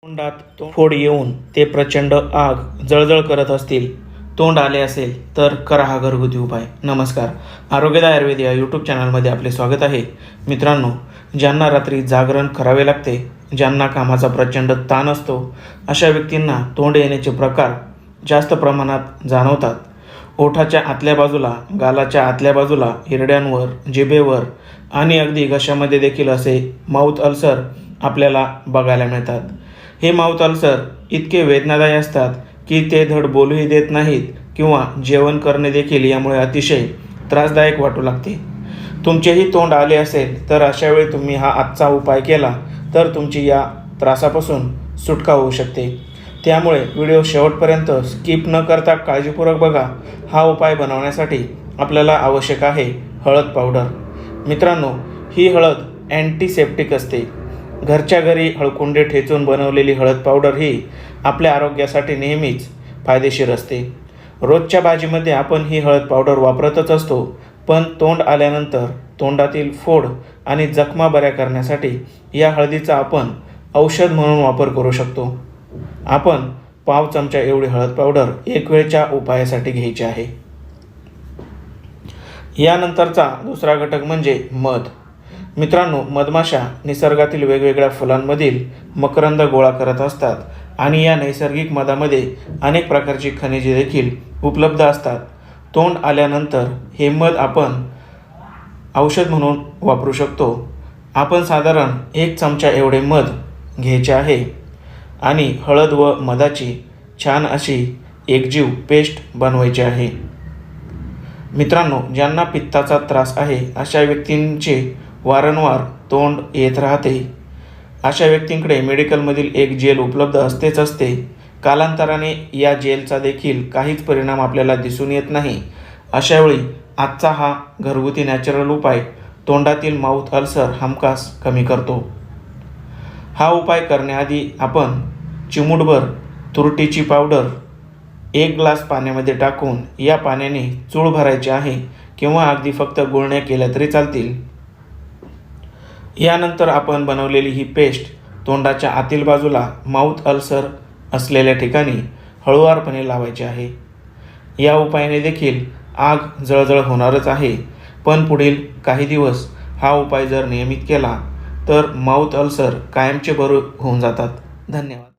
तोंडात फोड येऊन ते प्रचंड आग जळजळ करत असतील, तोंड आले असेल तर करा हा घरगुती उपाय. नमस्कार, आरोग्यदाय आयुर्वेद या यूट्यूब चॅनलमध्ये आपले स्वागत आहे. मित्रांनो, ज्यांना रात्री जागरण करावे लागते, ज्यांना कामाचा प्रचंड ताण असतो, अशा व्यक्तींना तोंड येण्याचे प्रकार जास्त प्रमाणात जाणवतात. ओठाच्या आतल्या बाजूला, गालाच्या आतल्या बाजूला, हिरड्यांवर, जिभेवर आणि अगदी घशामध्ये देखील असे माउथ अल्सर आपल्याला बघायला मिळतात. हे माउथ अल्सर इतके वेदनादायी असतात की ते धड बोलूही देत नाहीत किंवा जेवण करणे देखील यामुळे अतिशय त्रासदायक वाटू लागते. तुमचेही तोंड आले असेल तर अशा वेळी तुम्ही हा आजचा उपाय केला तर तुमची या त्रासापासून सुटका होऊ शकते. त्यामुळे व्हिडिओ शेवटपर्यंत स्किप न करता काळजीपूर्वक बघा. हा उपाय बनवण्यासाठी आपल्याला आवश्यक आहे हळद पावडर. मित्रांनो, ही हळद अँटीसेप्टिक असते. घरच्या घरी हळकुंडे ठेचून बनवलेली हळद पावडर ही आपल्या आरोग्यासाठी नेहमीच फायदेशीर असते. रोजच्या भाजीमध्ये आपण ही हळद पावडर वापरतच असतो, पण तोंड आल्यानंतर तोंडातील फोड आणि जखमा बऱ्या करण्यासाठी या हळदीचा आपण औषध म्हणून वापर करू शकतो. आपण पाव चमचा एवढी हळद पावडर एक वेळच्या उपायासाठी घ्यायची आहे. यानंतरचा दुसरा घटक म्हणजे मध. मित्रांनो, मधमाशा निसर्गातील वेगवेगळ्या फुलांमधील मकरंद गोळा करत असतात आणि या नैसर्गिक मधामध्ये अनेक प्रकारची खनिजे देखील उपलब्ध असतात. तोंड आल्यानंतर हे मध आपण औषध म्हणून वापरू शकतो. आपण साधारण 1 चमचा एवढे मध घ्यायचे आहे आणि हळद व मधाची छान अशी एकजीव पेस्ट बनवायची आहे. मित्रांनो, ज्यांना पित्ताचा त्रास आहे अशा व्यक्तींचे वारंवार तोंड येत राहते, अशा व्यक्तींकडे मेडिकलमधील एक जेल उपलब्ध असते. कालांतराने या जेलचा देखील काहीच परिणाम आपल्याला दिसून येत नाही. अशावेळी आजचा हा घरगुती नॅचरल उपाय तोंडातील माउथ अल्सर हमखास कमी करतो. हा उपाय करण्याआधी आपण चिमूटभर तुरटीची पावडर 1 ग्लास पाण्यामध्ये टाकून या पाण्याने चूळ भरायची आहे किंवा अगदी फक्त गुळण्या केल्या तरी चालतील. यानंतर आपण बनवलेली ही पेस्ट तोंडाच्या आतील बाजूला माउथ अल्सर असलेल्या ठिकाणी हळूवारपणे लावायची आहे. या उपायाने देखील आग जळजळ होणारच आहे, पण पुढील काही दिवस हा उपाय जर नियमित केला तर माउथ अल्सर कायमचे बरे होऊन जातात. धन्यवाद.